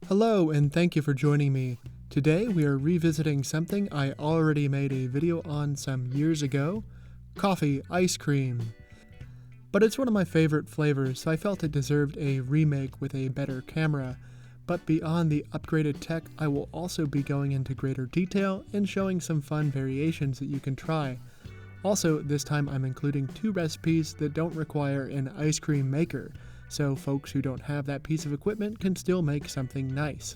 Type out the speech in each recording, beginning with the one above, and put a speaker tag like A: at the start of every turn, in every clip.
A: Hello and thank you for joining me. Today we are revisiting something I already made a video on some years ago, coffee ice cream. But it's one of my favorite flavors, so I felt it deserved a remake with a better camera. But beyond the upgraded tech, I will also be going into greater detail and showing some fun variations that you can try. Also, this time I'm including 2 recipes that don't require an ice cream maker, so folks who don't have that piece of equipment can still make something nice.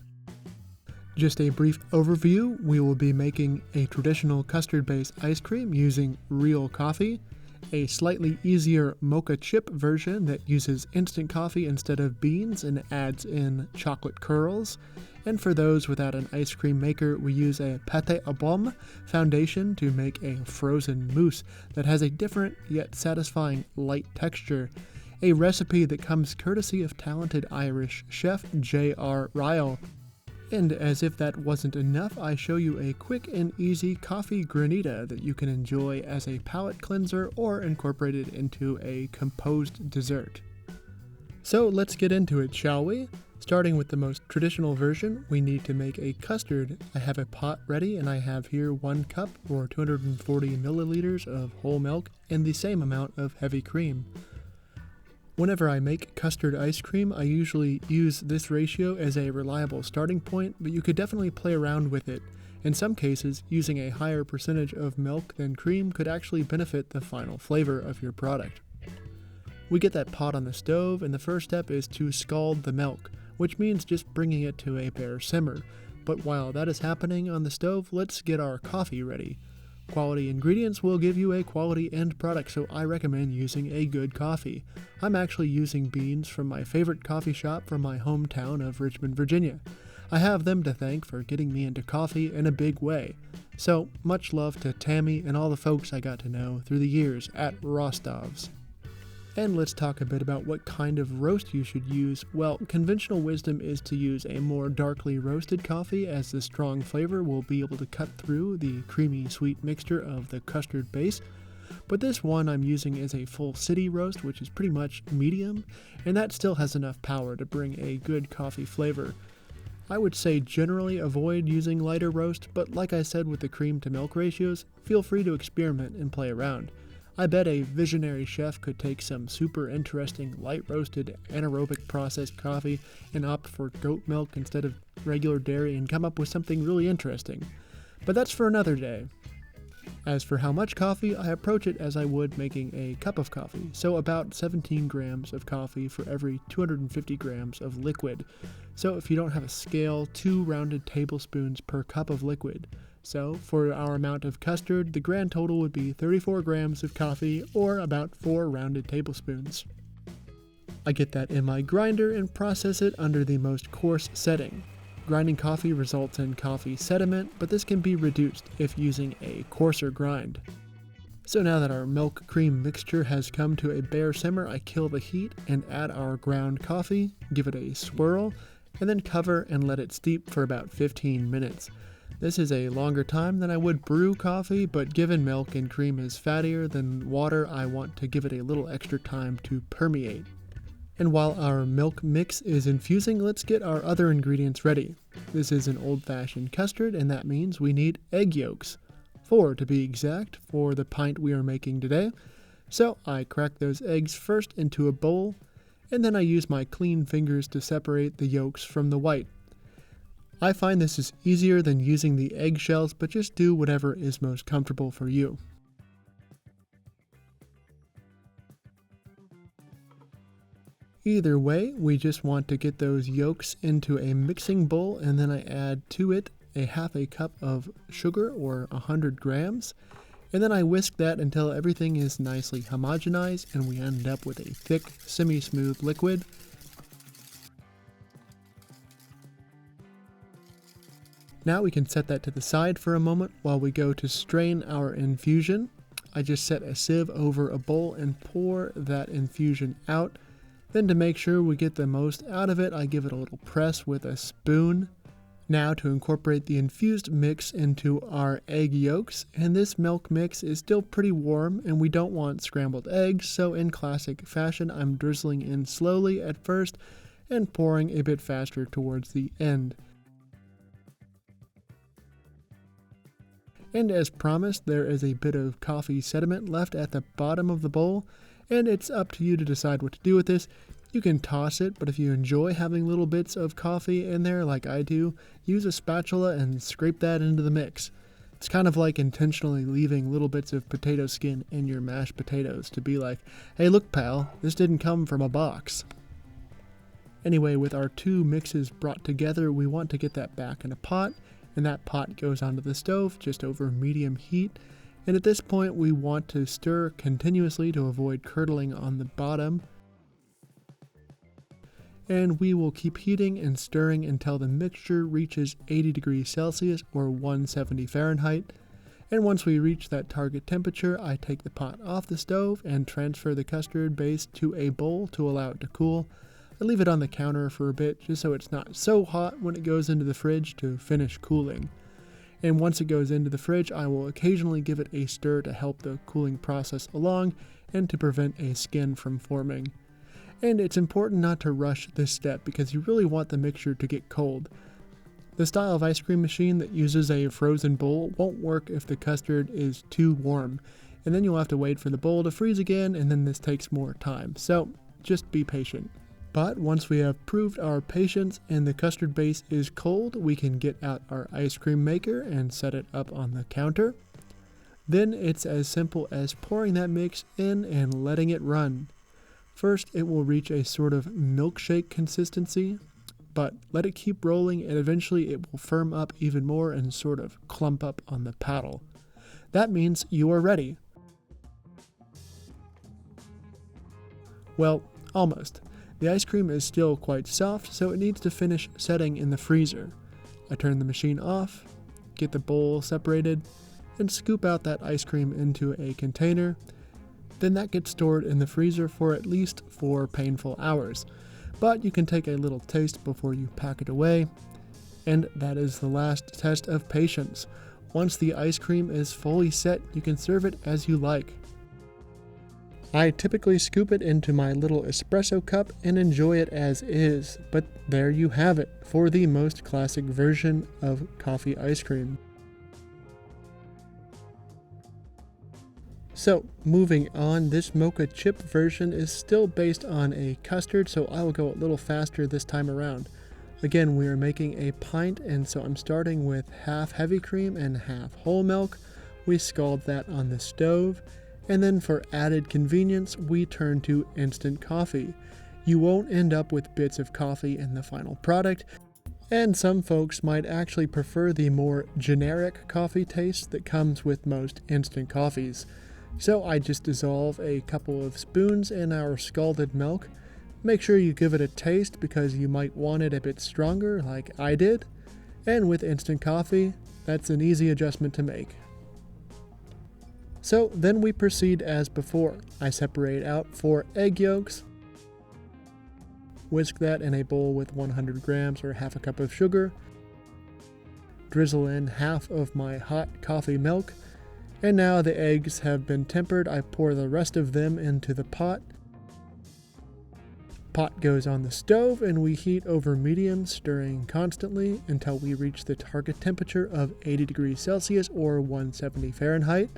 A: Just a brief overview, we will be making a traditional custard-based ice cream using real coffee, a slightly easier Mocha chip version that uses instant coffee instead of beans and adds in chocolate curls, and for those without an ice cream maker, we use a Pâte bombe foundation to make a frozen mousse that has a different yet satisfying light texture, a recipe that comes courtesy of talented Irish chef JR Ryall. And as if that wasn't enough, I show you a quick and easy coffee granita that you can enjoy as a palate cleanser or incorporate it into a composed dessert. So let's get into it, shall we? Starting with the most traditional version, we need to make a custard. I have a pot ready and I have here 1 cup or 240 milliliters of whole milk and the same amount of heavy cream. Whenever I make custard ice cream, I usually use this ratio as a reliable starting point, but you could definitely play around with it. In some cases, using a higher percentage of milk than cream could actually benefit the final flavor of your product. We get that pot on the stove, and the first step is to scald the milk, which means just bringing it to a bare simmer. But while that is happening on the stove, let's get our coffee ready. Quality ingredients will give you a quality end product, so I recommend using a good coffee. I'm actually using beans from my favorite coffee shop from my hometown of Richmond, Virginia. I have them to thank for getting me into coffee in a big way. So, much love to Tammy and all the folks I got to know through the years at Rostov's. And let's talk a bit about what kind of roast you should use. Well, conventional wisdom is to use a more darkly roasted coffee, as the strong flavor will be able to cut through the creamy sweet mixture of the custard base. But this one I'm using is a full city roast, which is pretty much medium, and that still has enough power to bring a good coffee flavor. I would say generally avoid using lighter roast, but like I said with the cream to milk ratios, feel free to experiment and play around. I bet a visionary chef could take some super interesting light roasted anaerobic processed coffee and opt for goat milk instead of regular dairy and come up with something really interesting. But that's for another day. As for how much coffee, I approach it as I would making a cup of coffee, so about 17 grams of coffee for every 250 grams of liquid. So if you don't have a scale, 2 rounded tablespoons per cup of liquid. So, for our amount of custard, the grand total would be 34 grams of coffee, or about 4 rounded tablespoons. I get that in my grinder and process it under the most coarse setting. Grinding coffee results in coffee sediment, but this can be reduced if using a coarser grind. So now that our milk-cream mixture has come to a bare simmer, I kill the heat and add our ground coffee, give it a swirl, and then cover and let it steep for about 15 minutes. This is a longer time than I would brew coffee, but given milk and cream is fattier than water, I want to give it a little extra time to permeate. And while our milk mix is infusing, let's get our other ingredients ready. This is an old-fashioned custard, and that means we need egg yolks. 4 to be exact, for the pint we are making today. So I crack those eggs first into a bowl, and then I use my clean fingers to separate the yolks from the white. I find this is easier than using the eggshells, but just do whatever is most comfortable for you. Either way, we just want to get those yolks into a mixing bowl, and then I add to it a half a cup of sugar or 100 grams, and then I whisk that until everything is nicely homogenized and we end up with a thick, semi-smooth liquid. Now we can set that to the side for a moment while we go to strain our infusion. I just set a sieve over a bowl and pour that infusion out. Then to make sure we get the most out of it, I give it a little press with a spoon. Now to incorporate the infused mix into our egg yolks, and this milk mix is still pretty warm and we don't want scrambled eggs, so in classic fashion I'm drizzling in slowly at first and pouring a bit faster towards the end. And as promised, there is a bit of coffee sediment left at the bottom of the bowl, and it's up to you to decide what to do with this. You can toss it, but if you enjoy having little bits of coffee in there like I do, use a spatula and scrape that into the mix. It's kind of like intentionally leaving little bits of potato skin in your mashed potatoes to be like, hey look pal, this didn't come from a box. Anyway, with our two mixes brought together, we want to get that back in a pot, and that pot goes onto the stove just over medium heat. And at this point we want to stir continuously to avoid curdling on the bottom. And we will keep heating and stirring until the mixture reaches 80 degrees Celsius or 170 Fahrenheit. And once we reach that target temperature, I take the pot off the stove and transfer the custard base to a bowl to allow it to cool. I leave it on the counter for a bit just so it's not so hot when it goes into the fridge to finish cooling. And once it goes into the fridge, I will occasionally give it a stir to help the cooling process along and to prevent a skin from forming. And it's important not to rush this step because you really want the mixture to get cold. The style of ice cream machine that uses a frozen bowl won't work if the custard is too warm, and then you'll have to wait for the bowl to freeze again, and then this takes more time, so just be patient. But once we have proved our patience and the custard base is cold, we can get out our ice cream maker and set it up on the counter. Then it's as simple as pouring that mix in and letting it run. First, it will reach a sort of milkshake consistency, but let it keep rolling and eventually it will firm up even more and sort of clump up on the paddle. That means you are ready. Well, almost. The ice cream is still quite soft, so it needs to finish setting in the freezer. I turn the machine off, get the bowl separated, and scoop out that ice cream into a container. Then that gets stored in the freezer for at least 4 painful hours. But you can take a little taste before you pack it away. And that is the last test of patience. Once the ice cream is fully set, you can serve it as you like. I typically scoop it into my little espresso cup and enjoy it as is, but there you have it for the most classic version of coffee ice cream. So, moving on, this Mocha chip version is still based on a custard, so I will go a little faster this time around. Again, we are making a pint, and so I'm starting with half heavy cream and half whole milk. We scald that on the stove, and then for added convenience, we turn to instant coffee. You won't end up with bits of coffee in the final product, and some folks might actually prefer the more generic coffee taste that comes with most instant coffees. So I just dissolve a couple of spoons in our scalded milk. Make sure you give it a taste because you might want it a bit stronger like I did. And with instant coffee, that's an easy adjustment to make. So then we proceed as before. I separate out 4 egg yolks, whisk that in a bowl with 100 grams or half a cup of sugar, drizzle in half of my hot coffee milk, and now the eggs have been tempered. I pour the rest of them into the pot. Pot goes on the stove and we heat over medium, stirring constantly until we reach the target temperature of 80 degrees Celsius or 170 Fahrenheit.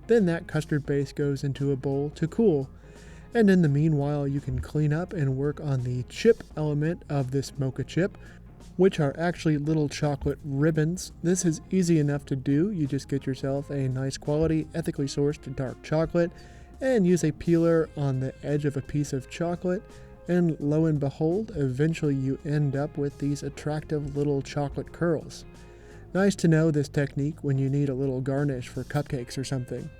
A: Then that custard base goes into a bowl to cool. And in the meanwhile, you can clean up and work on the chip element of this Mocha chip, which are actually little chocolate ribbons. This is easy enough to do. You just get yourself a nice quality, ethically sourced dark chocolate and use a peeler on the edge of a piece of chocolate, and lo and behold, eventually you end up with these attractive little chocolate curls. Nice to know this technique when you need a little garnish for cupcakes or something.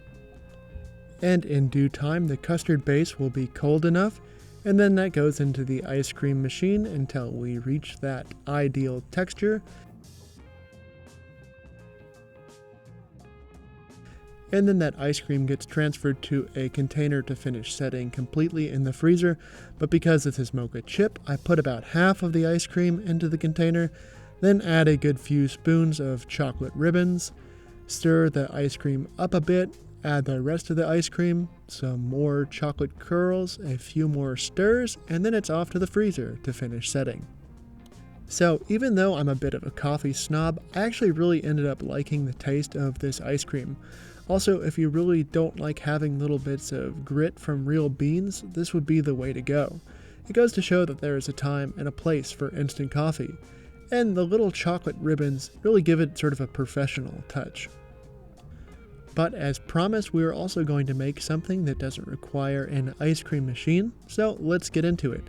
A: And in due time, the custard base will be cold enough, and then that goes into the ice cream machine until we reach that ideal texture. And then that ice cream gets transferred to a container to finish setting completely in the freezer. But because this is Mocha chip, I put about half of the ice cream into the container, then add a good few spoons of chocolate ribbons, stir the ice cream up a bit, Add the rest of the ice cream, some more chocolate curls, a few more stirs, and then it's off to the freezer to finish setting. So even though I'm a bit of a coffee snob, I actually really ended up liking the taste of this ice cream. Also, if you really don't like having little bits of grit from real beans, this would be the way to go. It goes to show that there is a time and a place for instant coffee, and the little chocolate ribbons really give it sort of a professional touch. But as promised, we are also going to make something that doesn't require an ice cream machine, so let's get into it.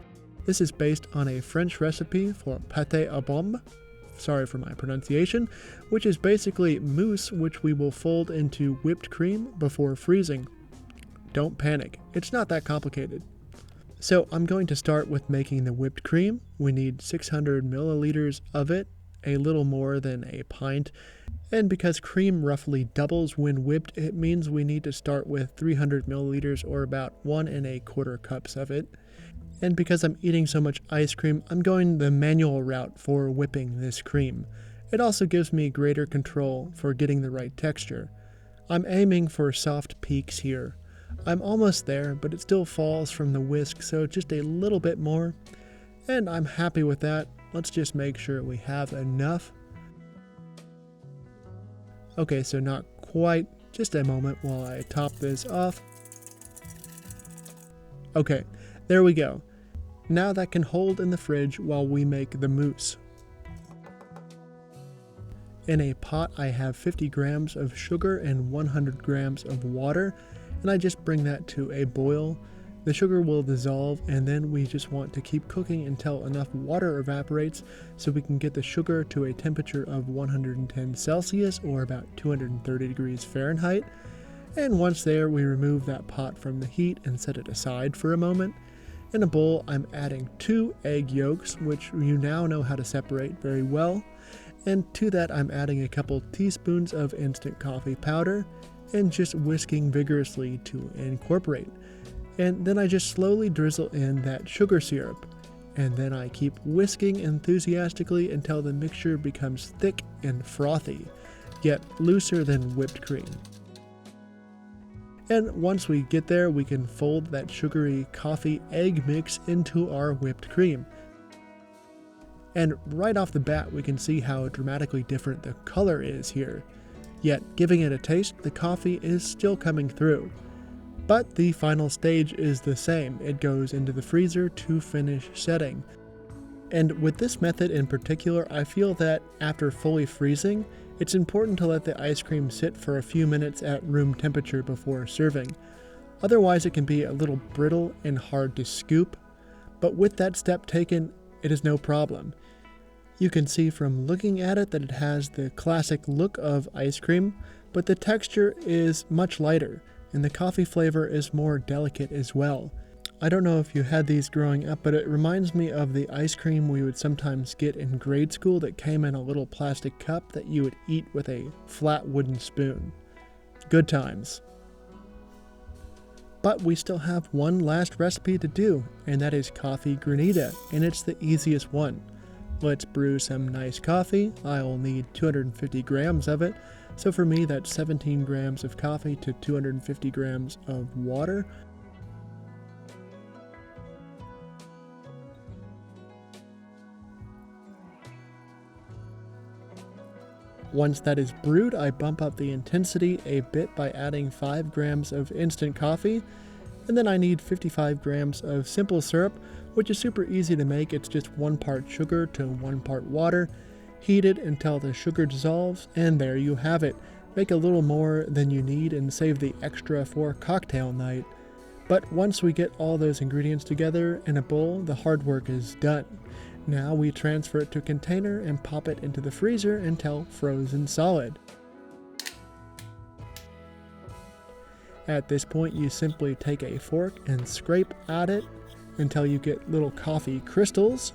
A: This is based on a French recipe for pâte à bombe, sorry for my pronunciation, which is basically mousse which we will fold into whipped cream before freezing. Don't panic, it's not that complicated. So I'm going to start with making the whipped cream. We need 600 milliliters of it, a little more than a pint. And because cream roughly doubles when whipped, it means we need to start with 300 milliliters or about 1 1/4 cups of it. And because I'm eating so much ice cream, I'm going the manual route for whipping this cream. It also gives me greater control for getting the right texture. I'm aiming for soft peaks here. I'm almost there, but it still falls from the whisk, so just a little bit more. And I'm happy with that. Let's just make sure we have enough. Okay, so not quite. Just a moment while I top this off. Okay, there we go. Now that can hold in the fridge while we make the mousse. In a pot, I have 50 grams of sugar and 100 grams of water, and I just bring that to a boil. The sugar will dissolve, and then we just want to keep cooking until enough water evaporates so we can get the sugar to a temperature of 110 Celsius or about 230 degrees Fahrenheit. And once there, we remove that pot from the heat and set it aside for a moment. In a bowl, I'm adding 2 egg yolks, which you now know how to separate very well. And to that, I'm adding a couple teaspoons of instant coffee powder and just whisking vigorously to incorporate. And then I just slowly drizzle in that sugar syrup. And then I keep whisking enthusiastically until the mixture becomes thick and frothy, yet looser than whipped cream. And once we get there, we can fold that sugary coffee egg mix into our whipped cream. And right off the bat, we can see how dramatically different the color is here. Yet, giving it a taste, the coffee is still coming through. But the final stage is the same. It goes into the freezer to finish setting. And with this method in particular, I feel that after fully freezing, it's important to let the ice cream sit for a few minutes at room temperature before serving. Otherwise, it can be a little brittle and hard to scoop. But with that step taken, it is no problem. You can see from looking at it that it has the classic look of ice cream, but the texture is much lighter, and the coffee flavor is more delicate as well. I don't know if you had these growing up, but it reminds me of the ice cream we would sometimes get in grade school that came in a little plastic cup that you would eat with a flat wooden spoon. Good times. But we still have one last recipe to do, and that is coffee granita, and it's the easiest one. Let's brew some nice coffee. I'll need 250 grams of it, so for me that's 17 grams of coffee to 250 grams of water. Once that is brewed, I bump up the intensity a bit by adding 5 grams of instant coffee, and then I need 55 grams of simple syrup, which is super easy to make. It's just 1 part sugar to 1 part water. Heat it until the sugar dissolves, and there you have it. Make a little more than you need and save the extra for cocktail night. But once we get all those ingredients together in a bowl, the hard work is done. Now we transfer it to a container and pop it into the freezer until frozen solid. At this point, you simply take a fork and scrape at it until you get little coffee crystals.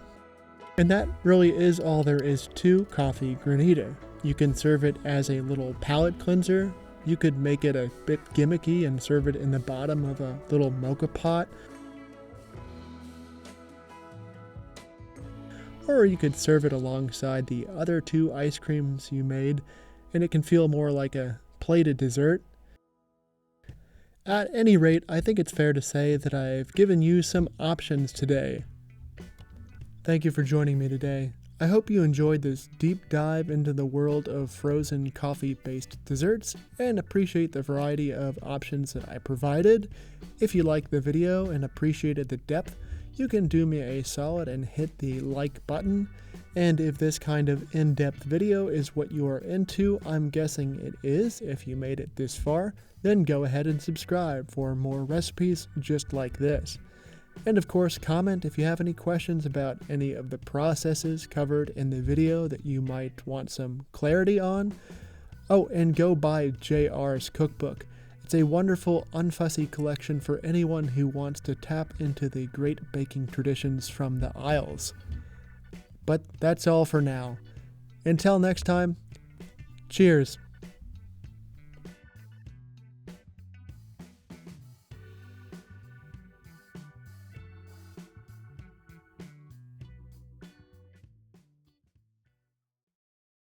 A: And that really is all there is to coffee granita. You can serve it as a little palate cleanser. You could make it a bit gimmicky and serve it in the bottom of a little mocha pot. Or you could serve it alongside the other 2 ice creams you made, and it can feel more like a plated dessert. At any rate, I think it's fair to say that I've given you some options today. Thank you for joining me today. I hope you enjoyed this deep dive into the world of frozen coffee-based desserts and appreciate the variety of options that I provided. If you liked the video and appreciated the depth, you can do me a solid and hit the like button. And if this kind of in-depth video is what you are into, I'm guessing it is if you made it this far, then go ahead and subscribe for more recipes just like this. And of course, comment if you have any questions about any of the processes covered in the video that you might want some clarity on. Oh, and go buy JR's cookbook. It's a wonderful, unfussy collection for anyone who wants to tap into the great baking traditions from the Isles. But that's all for now. Until next time, cheers!